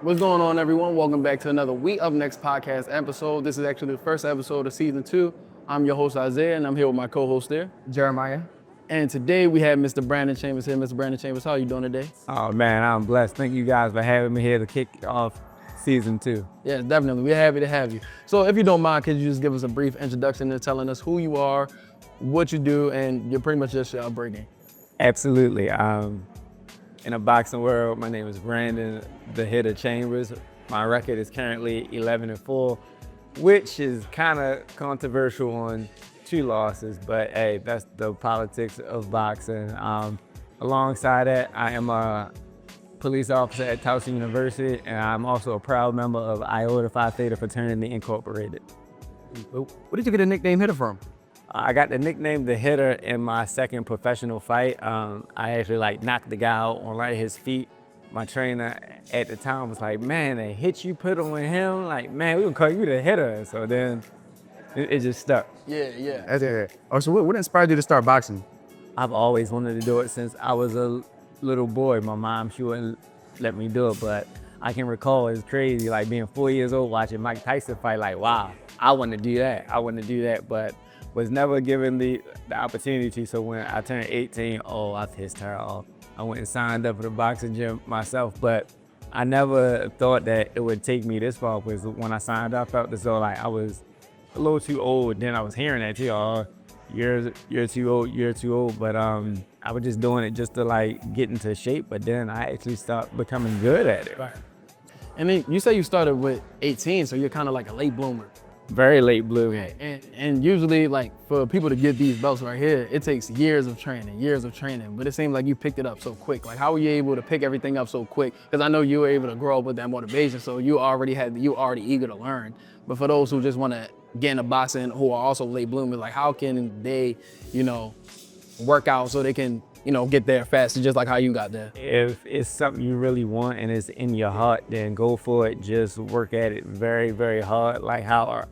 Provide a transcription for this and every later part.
What's going on, everyone? Welcome back to another We Up Next podcast episode. This is actually the first episode of season 2. I'm your host, Isaiah, and I'm here with my co-host there, Jeremiah. And today we have Mr. Brandon Chambers here. Mr. Brandon Chambers, how are you doing today? Oh man, I'm blessed. Thank you guys for having me here to kick off season 2. Yes, definitely. We're happy to have you. So if you don't mind, could you just give us a brief introduction to telling us who you are, what you do, and you're pretty much just your upbringing? Absolutely. In a boxing world, my name is Brandon the Hitter Chambers. My record is currently 11-4, which is kind of controversial on 2 losses, but hey, that's the politics of boxing. Alongside that, I am a police officer at Towson University, and I'm also a proud member of Iota Phi Theta Fraternity Incorporated. Where did you get the nickname Hitter from? I got the nickname The Hitter in my second professional fight. I actually knocked the guy out on his feet. My trainer at the time was like, man, the hit you put on him, man, we gonna call you The Hitter. And so then it just stuck. Yeah. That's it. Oh, so what inspired you to start boxing? I've always wanted to do it since I was a little boy. My mom, she wouldn't let me do it, but I can recall it's crazy, being 4 years old watching Mike Tyson fight, wow, I want to do that, but was never given the opportunity. So when I turned 18, I pissed her off. I went and signed up for the boxing gym myself, but I never thought that it would take me this far, because when I signed up, I felt as though I was a little too old. Then I was hearing that too, you're too old, but I was just doing it just to get into shape, but then I actually started becoming good at it. Right. And then you say you started with 18, so you're kind of like a late bloomer. Very late blue. And usually, for people to get these belts right here, it takes years of training. But it seemed like you picked it up so quick. How were you able to pick everything up so quick? Because I know you were able to grow up with that motivation, so you already eager to learn. But for those who just want to get into boxing, who are also late bloomers, how can they, work out so they can, get there faster, just like how you got there? If it's something you really want and it's in your heart, then go for it. Just work at it very, very hard, how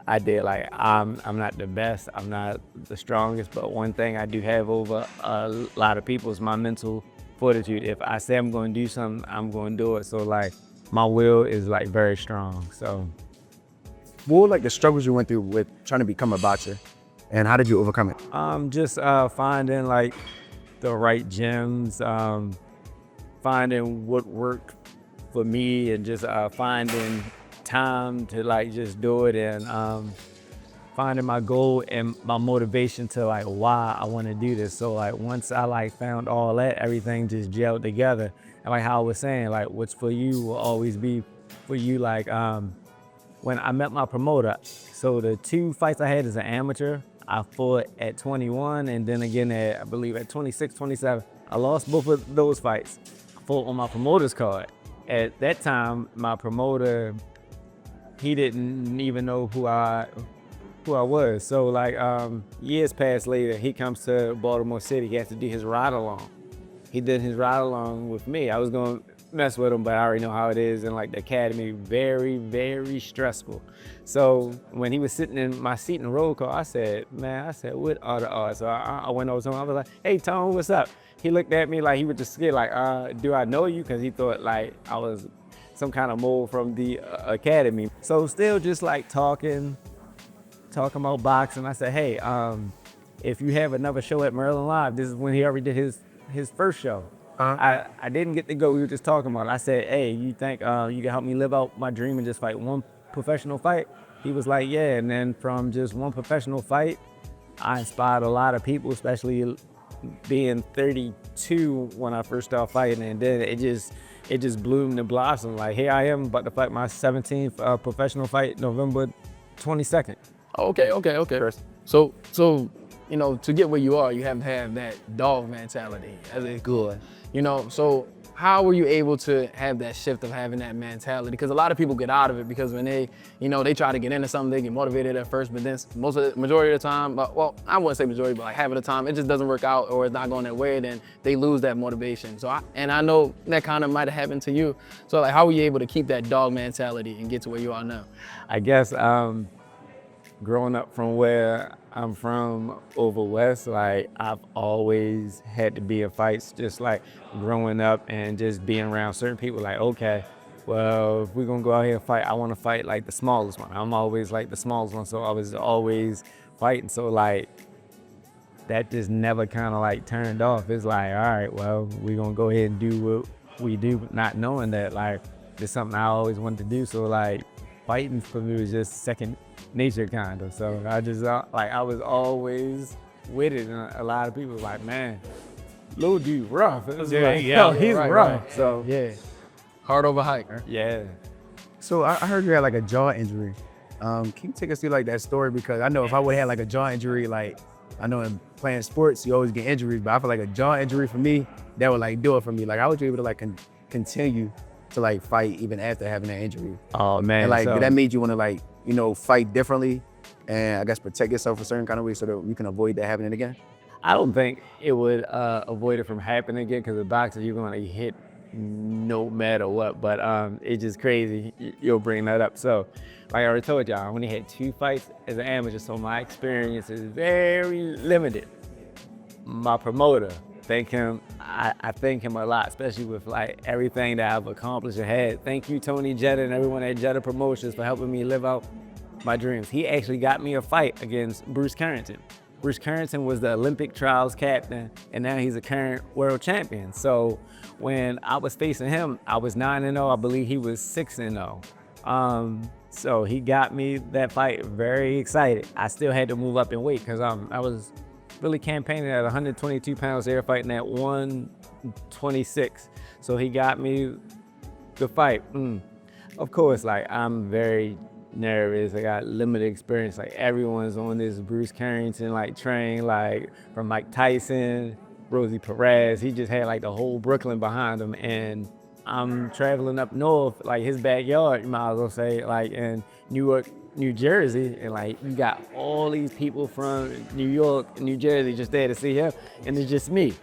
I did. I'm not the best, I'm not the strongest, but one thing I do have over a lot of people is my mental fortitude. If I say I'm going to do something, I'm going to do it. So my will is very strong. So What were the struggles you went through with trying to become a boxer, and how did you overcome it? Just finding the right gyms, finding what worked for me, and just finding time to just do it, and finding my goal and my motivation to why I want to do this. So once I found all that, everything just gelled together. And how I was saying, what's for you will always be for you. When I met my promoter, so the 2 fights I had as an amateur, I fought at 21 and then again I believe at 26, 27. I lost both of those fights. I fought on my promoter's card. At that time, my promoter, he didn't even know who I was. So years passed later, he comes to Baltimore City. He has to do his ride along. He did his ride along with me. I was going to mess with him, but I already know how it is in the academy. Very, very stressful. So when he was sitting in my seat in the roll call, I said, what are the odds? So I went over to him. I was like, hey, Tone, what's up? He looked at me he was just scared, do I know you? Because he thought I was some kind of mole from the academy. So still just talking about boxing. I said, hey, if you have another show at Maryland Live, this is when he already did his first show. I didn't get to go. We were just talking about it. I said, hey, you think you can help me live out my dream and just fight one professional fight? He was like, yeah. And then from just one professional fight, I inspired a lot of people, especially being 32 when I first started fighting. And then it just bloomed and blossomed. Here I am about to fight my 17th professional fight, November 22nd. Okay. So to get where you are, you have to have that dog mentality. That's good. So how were you able to have that shift of having that mentality? Because a lot of people get out of it because when they try to get into something, they get motivated at first, but then majority of the time, well, I wouldn't say majority, but half of the time, it just doesn't work out or it's not going their way, then they lose that motivation. So I know that kind of might have happened to you. So how were you able to keep that dog mentality and get to where you are now? I guess growing up from where I'm from over West, I've always had to be in fights, just growing up and just being around certain people, okay, well, if we're gonna go out here and fight, I want to fight like the smallest one. I'm always like the smallest one, so I was always fighting. So like that just never kind of like turned off. It's like, all right, well, we're gonna go ahead and do what we do, not knowing that like it's something I always wanted to do. So like fighting for me was just second nature kind of. So I just like I was always with it, and a lot of people was like, man, little dude rough. It was like, yo, he's right, rough. right. So Yeah. Hard over height. Right? yeah. So I heard you had like a jaw injury. Can you take us through like that story? Because I know if I would have had like a jaw injury, like I know in playing sports, you always get injuries, but I feel like a jaw injury for me, that would like do it for me. Like I was able to like continue to like fight even after having that injury. Oh man. And like so, that made you want to like, you know, fight differently and I guess protect yourself a certain kind of way so that you can avoid that happening again? I don't think it would avoid it from happening again, because the boxer, you're gonna hit no matter what. But it's just crazy you'll bring that up. So like I already told y'all, I only had 2 fights as an amateur, so my experience is very limited. My promoter, thank him. I thank him a lot, especially with like everything that I've accomplished and had. Thank you, Tony Jetta, and everyone at Jetta Promotions for helping me live out my dreams. He actually got me a fight against Bruce Carrington. Bruce Carrington was the Olympic trials captain, and now he's a current world champion. So when I was facing him, I was 9-0. I believe he was 6-0. So he got me that fight. Very excited. I still had to move up in weight because I was really campaigning at 122 pounds. They were fighting at 126. So he got me the fight. Of course, like I'm very nervous. I got limited experience. Like everyone's on this Bruce Carrington like train, like from Mike Tyson, Rosie Perez. He just had like the whole Brooklyn behind him, and I'm traveling up north, like his backyard, you might as well say, like in Newark, New Jersey, and like you got all these people from New York, New Jersey just there to see him, and it's just me.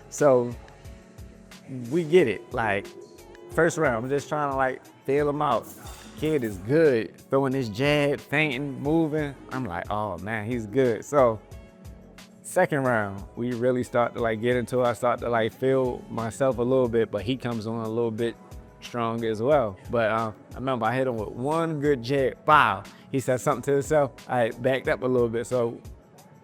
So we get it. Like first round, I'm just trying to like feel him out. Kid is good, throwing his jab, feinting, moving. I'm like, oh man, he's good. So second round, we really start to like get into it. I start to like feel myself a little bit, but he comes on a little bit stronger as well. But I remember I hit him with one good jab. Wow. He said something to himself. I backed up a little bit, so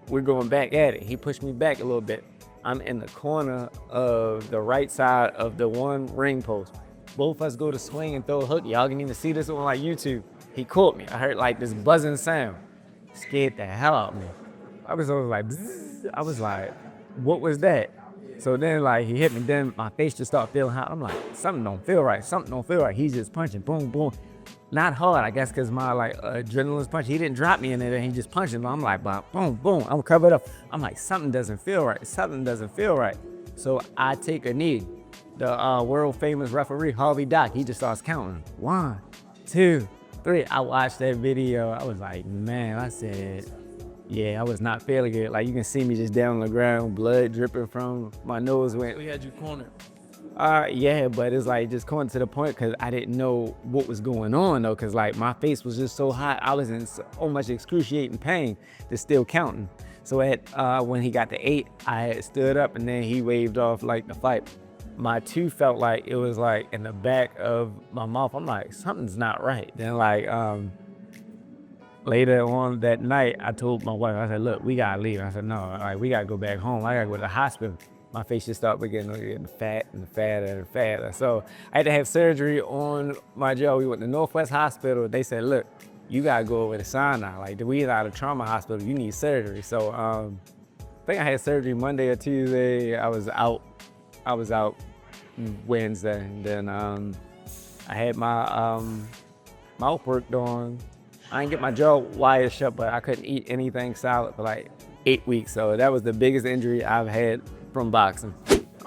we're going back at it. He pushed me back a little bit. I'm in the corner of the right side of the one ring post. Both of us go to swing and throw a hook. Y'all can even see this on like YouTube. He caught me. I heard like this buzzing sound. Scared the hell out of me. I was like, bzzz. I was like, what was that? So then like he hit me, then my face just started feeling hot. I'm like, something don't feel right, something don't feel right. He's just punching, boom, boom. Not hard, I guess, cause my like adrenaline's punch. He didn't drop me in there, he just punched me. I'm like, boom, boom, I'm covered up. I'm like, something doesn't feel right, something doesn't feel right. So I take a knee. The world famous referee, Harvey Dock, he just starts counting. 1, 2, 3. I watched that video, I was like, man, I said, yeah, I was not feeling it. Like you can see me just down on the ground, blood dripping from my nose. We had you cornered. Yeah, but it's like just coming to the point because I didn't know what was going on though, because like my face was just so hot. I was in so much excruciating pain that's still counting. So at when he got to 8, I had stood up and then he waved off like the fight. My tooth felt like it was like in the back of my mouth. I'm like, something's not right. Then like later on that night, I told my wife, I said, look, we gotta leave. I said, no, like we gotta go back home. I gotta go to the hospital. My face just started getting fat and fatter and fatter. So I had to have surgery on my jaw. We went to Northwest Hospital. They said, look, you gotta go over to Sinai. Like we out of trauma hospital, you need surgery. So I think I had surgery Monday or Tuesday. I was out Wednesday. And then I had my mouth worked on. I didn't get my jaw wired shut, but I couldn't eat anything solid for like 8 weeks. So that was the biggest injury I've had from boxing.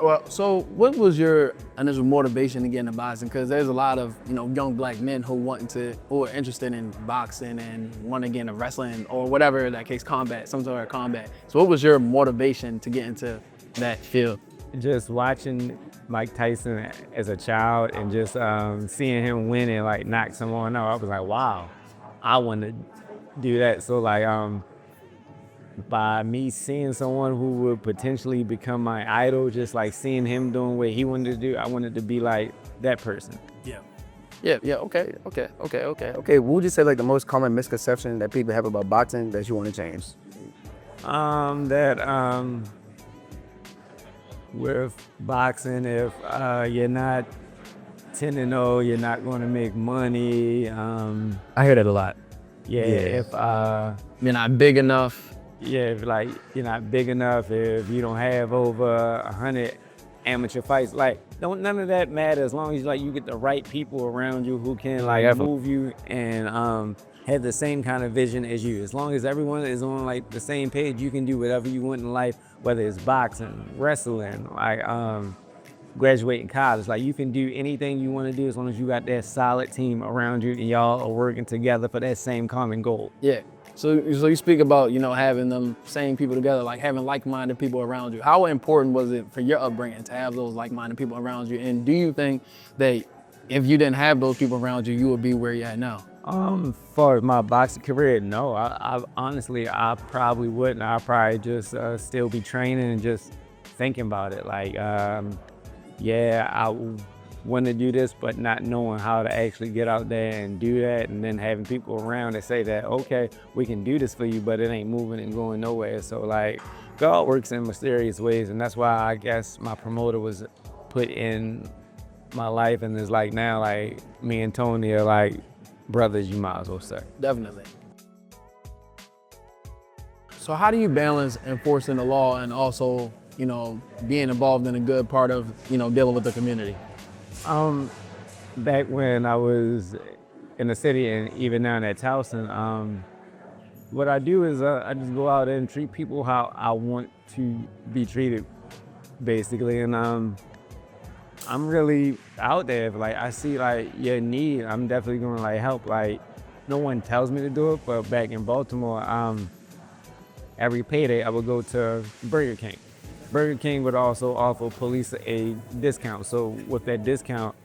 Well, so what was your initial motivation to get into boxing? Because there's a lot of young black men who are interested in boxing and want to get into wrestling or whatever that case, combat, some sort of combat. So what was your motivation to get into that field? Just watching Mike Tyson as a child and just seeing him win and like knock someone out, I was like, wow, I want to do that. So like by me seeing someone who would potentially become my idol, just like seeing him doing what he wanted to do, I wanted to be like that person. Yeah. Yeah. Okay. Okay, what would you say like the most common misconception that people have about boxing that you want to change? That with boxing, if you're not 10-0, you're not going to make money. I hear that a lot. If You're not big enough. if like you're not big enough, if you don't have over 100 amateur fights, like none of that matters as long as like you get the right people around you who can like Definitely. move you and have the same kind of vision as you. As long as everyone is on like the same page, you can do whatever you want in life, whether it's boxing, wrestling, like graduating college. Like you can do anything you want to do as long as you got that solid team around you and y'all are working together for that same common goal. Yeah. So you speak about, you know, having them same people together, like having like-minded people around you. How important was it for your upbringing to have those like-minded people around you? And do you think that if you didn't have those people around you, you would be where you're at now? For my boxing career, no. I honestly, I probably wouldn't. I'd probably just still be training and just thinking about it. Like, yeah, I want to do this, but not knowing how to actually get out there and do that, and then having people around that say that, okay, we can do this for you, but it ain't moving and going nowhere. So like, God works in mysterious ways, and that's why I guess my promoter was put in my life, and it's like now, like me and Tony are like brothers, you might as well say. Definitely. So how do you balance enforcing the law and also, you know, being involved in a good part of, you know, dealing with the community? Back when I was in the city and even now at Towson, what I do is I just go out and treat people how I want to be treated, basically. And I'm really out there. If like I see like your need, I'm definitely gonna like help. Like no one tells me to do it, but back in Baltimore, every payday I would go to Burger King. Burger King would also offer police a discount. So with that discount,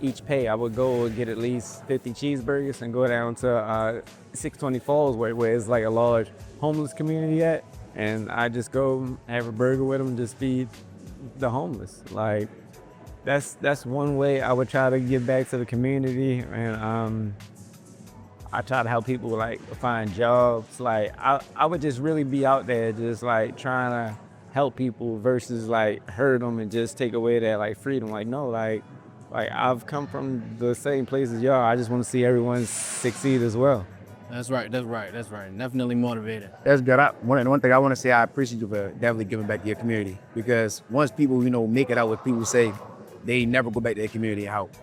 each pay I would go and get at least 50 cheeseburgers and go down to 620 Falls where it's like a large homeless community at, and I just go have a burger with them and just feed the homeless. Like that's one way I would try to give back to the community, and I try to help people like find jobs. Like I would just really be out there just like trying to help people versus like hurt them and just take away that like freedom. Like no, like I've come from the same place as y'all. I just want to see everyone succeed as well. That's right. Definitely motivated. That's good. One thing I want to say, I appreciate you for definitely giving back to your community, because once people, you know, make it out, what people say, they never go back to their community and help.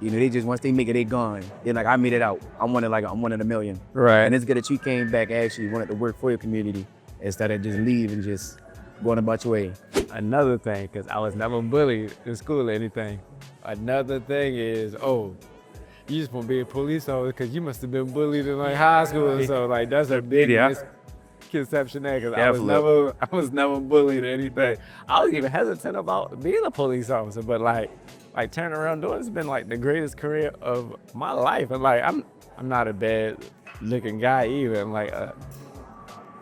You know, they just, once they make it, they gone. They're like, I made it out. I'm one in a million. Right. And it's good that you came back, actually wanted to work for your community instead of just leave and just going about your way. Another thing, because I was never bullied in school or anything. Another thing is, oh, you just want to be a police officer because you must have been bullied in like high school. So like that's a big misconception there, because I was never bullied or anything. I was even hesitant about being a police officer, but like turning around doing it's been like the greatest career of my life. And like I'm not a bad looking guy either. And like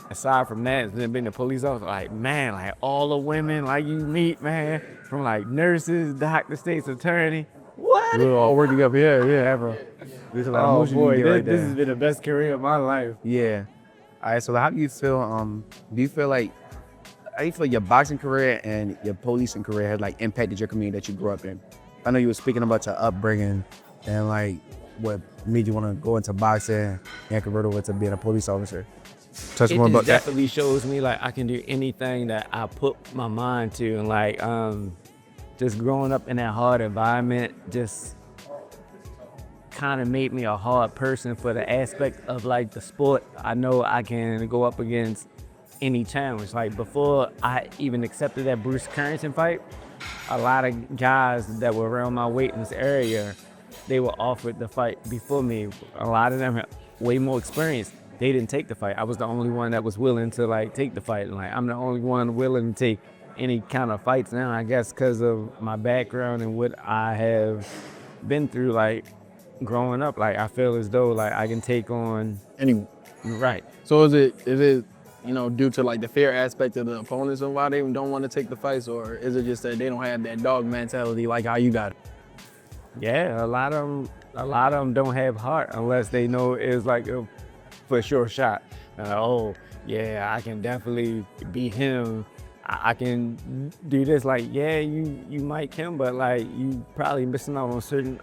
aside from that, then being a police officer, like man, like all the women like you meet, man, from like nurses, doctor, state's attorney. What? We're all working up here, ever. There's a lot of Oh emotion you boy, can get right this there. has been the best career of my life. Yeah. All right, so how do you feel, how do you feel your boxing career and your policing career has like impacted your community that you grew up in? I know you were speaking about your upbringing and like what made you want to go into boxing and convert over to being a police officer. Touch It more just about that. definitely shows me like I can do anything that I put my mind to, and like just growing up in that hard environment just kind of made me a hard person for the aspect of like the sport. I know I can go up against any challenge. Like before I even accepted that Bruce Carrington fight, a lot of guys that were around my weight in this area, they were offered the fight before me. A lot of them had way more experience. They didn't take the fight. I was the only one that was willing to like take the fight. And like I'm the only one willing to take any kind of fights now, I guess because of my background and what I have been through like growing up. Like I feel as though like I can take on Anyway, right. so is it, you know, due to like the fear aspect of the opponents and why they don't want to take the fights, or is it just that they don't have that dog mentality like how you got it? Yeah, a lot of them don't have heart unless they know it's like a for sure shot. Oh yeah, I can definitely be him. I can do this. Like yeah, you might can, but like you probably missing out on certain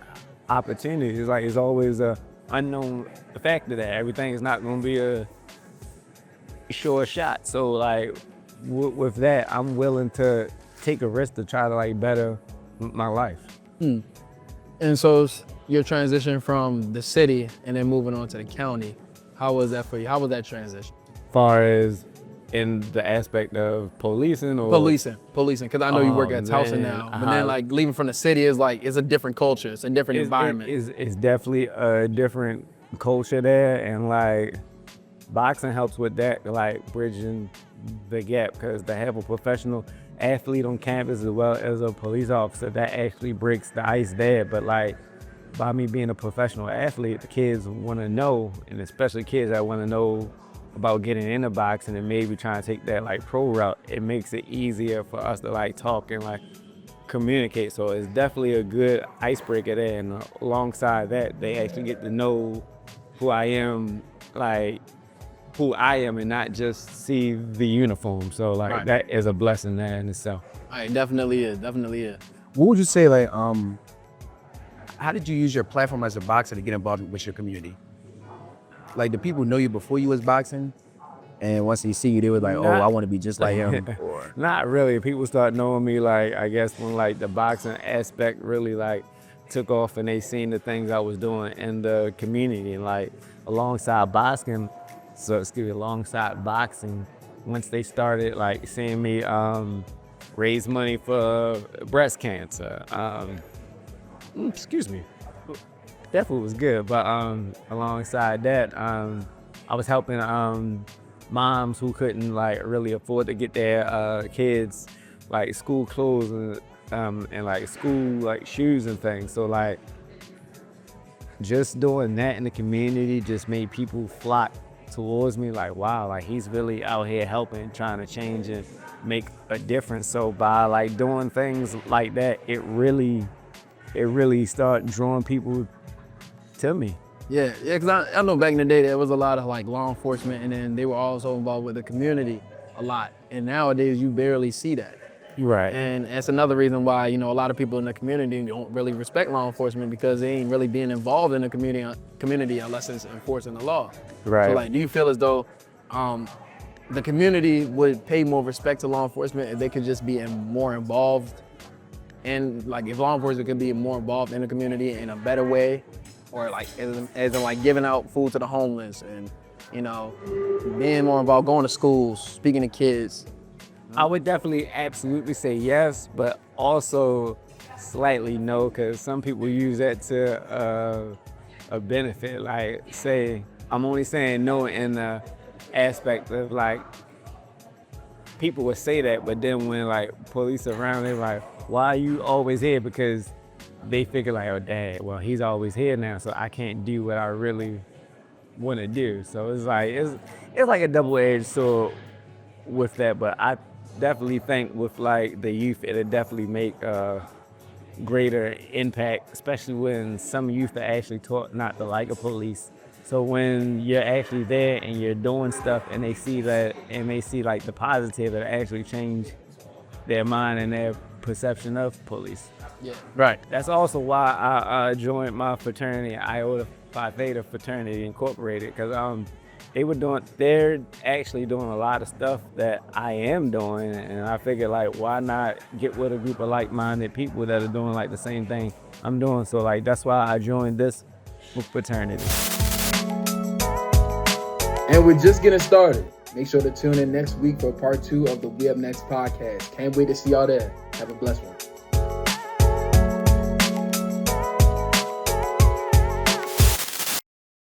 opportunities. Like it's always a unknown factor that everything is not going to be a sure shot. So like with that, I'm willing to take a risk to try to like better my life. And so your transition from the city and then moving on to the county, how was that for you? How was that transition? Far as in the aspect of policing or Policing, because I know you work Oh, at Towson man. now, but then like leaving from the city is like, it's a different culture, it's a different environment. It's definitely a different culture there, and like boxing helps with that, like bridging the gap, because to have a professional athlete on campus as well as a police officer, that actually breaks the ice there. But like by me being a professional athlete, the kids want to know, and especially kids that want to know about getting into boxing and maybe trying to take that like pro route, it makes it easier for us to like talk and like communicate. So it's definitely a good icebreaker there, and alongside that, they actually get to know who I am, like who I am, and not just see the uniform. So like Right. that is a blessing there in itself. It definitely is, definitely is. What would you say, like, how did you use your platform as a boxer to get involved with your community? Like, do people know you before you was boxing? And once they see you, they were like, oh, Not- I want to be just like him. Or, Not really. People start knowing me, like, I guess when like the boxing aspect really like took off and they seen the things I was doing in the community, and like alongside boxing, once they started like seeing me raise money for breast cancer, excuse me, that food was good, but alongside that, I was helping moms who couldn't like really afford to get their kids like school clothes and like school like shoes and things. So like just doing that in the community just made people flock towards me, like wow, like he's really out here helping, trying to change and make a difference. So by like doing things like that, it really started drawing people to me. Yeah, because I know back in the day there was a lot of like law enforcement, and then they were also involved with the community a lot. And nowadays you barely see that. Right. And that's another reason why, a lot of people in the community don't really respect law enforcement, because they ain't really being involved in the community unless it's enforcing the law. Right. So like, do you feel as though the community would pay more respect to law enforcement if they could just be more involved? And like, if law enforcement could be more involved in the community in a better way, or like as in like giving out food to the homeless and, being more involved, going to schools, speaking to kids. I would definitely absolutely say yes, but also slightly no, because some people use that to a benefit. Like say, I'm only saying no in the aspect of like, people would say that, but then when like police around, they're like, why are you always here? Because they figure like, oh dang, well he's always here now, so I can't do what I really want to do. So it's like a double-edged sword with that, but I definitely think with like the youth, it'll definitely make a greater impact, especially when some youth are actually taught not to like a police. So when you're actually there and you're doing stuff and they see that, and they see like the positive, that actually change their mind and their perception of police. Yeah. Right. That's also why I joined my fraternity, Iota Phi Theta Fraternity Incorporated, because they're actually doing a lot of stuff that I am doing, and I figured like, why not get with a group of like-minded people that are doing like the same thing I'm doing? So like, that's why I joined this fraternity. And we're just getting started. Make sure to tune in next week for part 2 of the We Up Next podcast. Can't wait to see y'all there. Have a blessed one.